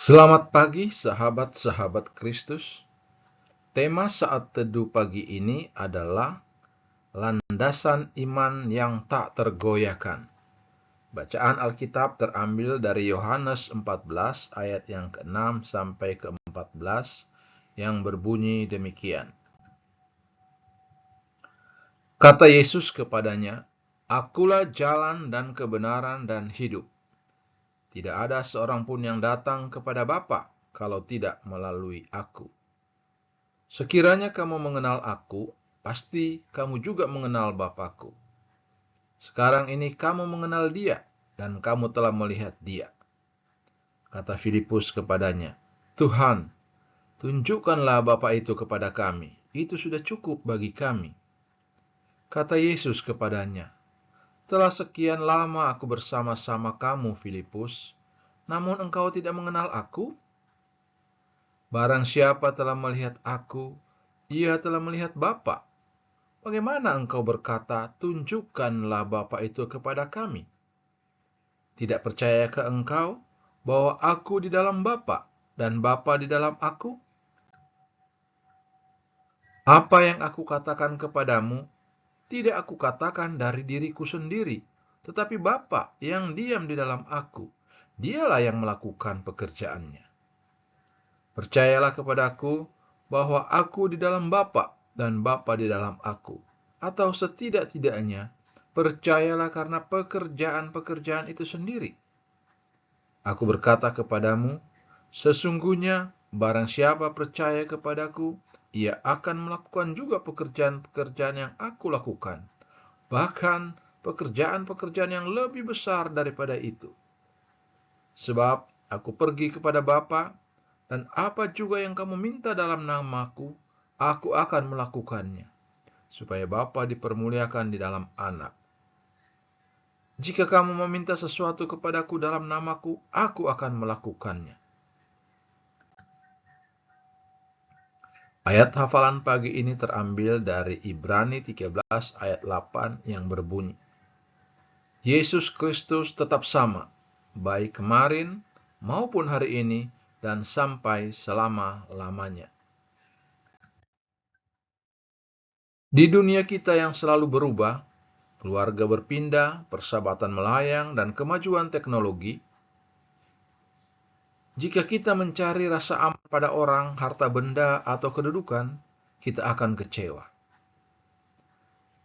Selamat pagi sahabat-sahabat Kristus. Tema saat teduh pagi ini adalah landasan iman yang tak tergoyahkan. Bacaan Alkitab terambil dari Yohanes 14 ayat yang ke-6 sampai ke-14 yang berbunyi demikian. Kata Yesus kepadanya, "Akulah jalan dan kebenaran dan hidup. Tidak ada seorang pun yang datang kepada Bapa kalau tidak melalui aku. Sekiranya kamu mengenal aku, pasti kamu juga mengenal Bapakku. Sekarang ini kamu mengenal Dia, dan kamu telah melihat Dia." Kata Filipus kepadanya, "Tuhan, tunjukkanlah Bapa itu kepada kami. Itu sudah cukup bagi kami." Kata Yesus kepadanya, "Telah sekian lama aku bersama-sama kamu, Filipus, namun engkau tidak mengenal aku? Barang siapa telah melihat aku, ia telah melihat Bapa. Bagaimana engkau berkata, 'Tunjukkanlah Bapa itu kepada kami'? Tidak percayakah engkau bahwa aku di dalam Bapa dan Bapa di dalam aku? Apa yang aku katakan kepadamu, tidak aku katakan dari diriku sendiri, tetapi Bapa yang diam di dalam aku, Dialah yang melakukan pekerjaannya. Percayalah kepadaku bahwa aku di dalam Bapa dan Bapa di dalam aku. Atau setidak-tidaknya, percayalah karena pekerjaan-pekerjaan itu sendiri. Aku berkata kepadamu, sesungguhnya barang siapa percaya kepadaku, ia akan melakukan juga pekerjaan-pekerjaan yang aku lakukan. Bahkan pekerjaan-pekerjaan yang lebih besar daripada itu. Sebab aku pergi kepada Bapa, dan apa juga yang kamu minta dalam namaku, aku akan melakukannya, supaya Bapa dipermuliakan di dalam Anak. Jika kamu meminta sesuatu kepadaku dalam namaku, aku akan melakukannya." Ayat hafalan pagi ini terambil dari Ibrani 13 ayat 8 yang berbunyi, "Yesus Kristus tetap sama, baik kemarin maupun hari ini dan sampai selama-lamanya." Di dunia kita yang selalu berubah, keluarga berpindah, persahabatan melayang, dan kemajuan teknologi, jika kita mencari rasa aman pada orang, harta benda, atau kedudukan, kita akan kecewa.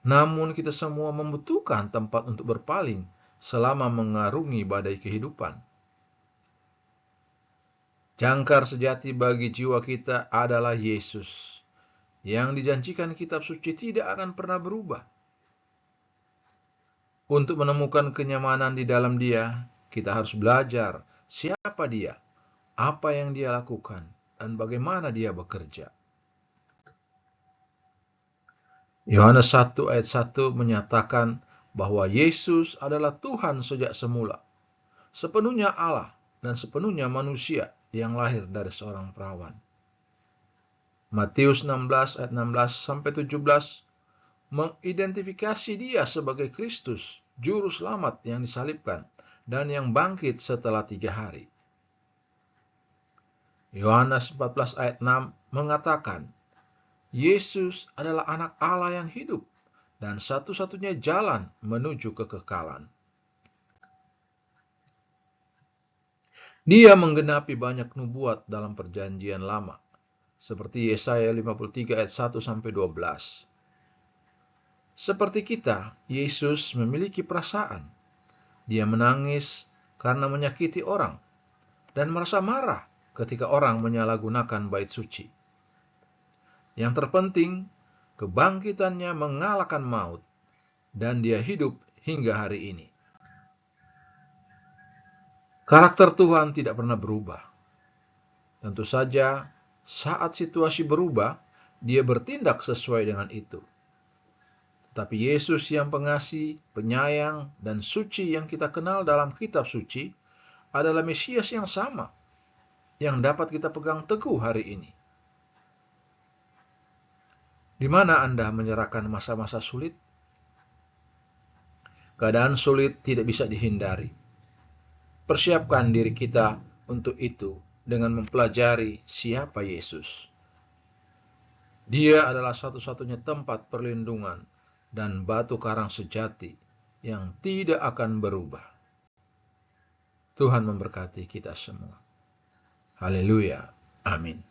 Namun kita semua membutuhkan tempat untuk berpaling selama mengarungi badai kehidupan. Jangkar sejati bagi jiwa kita adalah Yesus, yang dijanjikan kitab suci tidak akan pernah berubah. Untuk menemukan kenyamanan di dalam Dia, kita harus belajar siapa Dia, apa yang Dia lakukan, dan bagaimana Dia bekerja. Yohanes 1 ayat 1 menyatakan bahwa Yesus adalah Tuhan sejak semula, sepenuhnya Allah dan sepenuhnya manusia yang lahir dari seorang perawan. Matius 16 ayat 16 sampai 17 mengidentifikasi Dia sebagai Kristus, juru selamat yang disalibkan dan yang bangkit setelah 3 hari. Yohanes 14 ayat 6 mengatakan, Yesus adalah anak Allah yang hidup dan satu-satunya jalan menuju kekekalan. Dia menggenapi banyak nubuat dalam perjanjian lama, seperti Yesaya 53 ayat 1 sampai 12. Seperti kita, Yesus memiliki perasaan. Dia menangis karena menyakiti orang dan merasa marah ketika orang menyalahgunakan bait suci. Yang terpenting, kebangkitannya mengalahkan maut dan dia hidup hingga hari ini. Karakter Tuhan tidak pernah berubah. Tentu saja, saat situasi berubah, Dia bertindak sesuai dengan itu. Tetapi Yesus yang pengasih, penyayang, dan suci yang kita kenal dalam kitab suci adalah Mesias yang sama, yang dapat kita pegang teguh hari ini. Di mana Anda menyerahkan masa-masa sulit? Keadaan sulit tidak bisa dihindari. Persiapkan diri kita untuk itu dengan mempelajari siapa Yesus. Dia adalah satu-satunya tempat perlindungan dan batu karang sejati yang tidak akan berubah. Tuhan memberkati kita semua. Haleluya. Amin.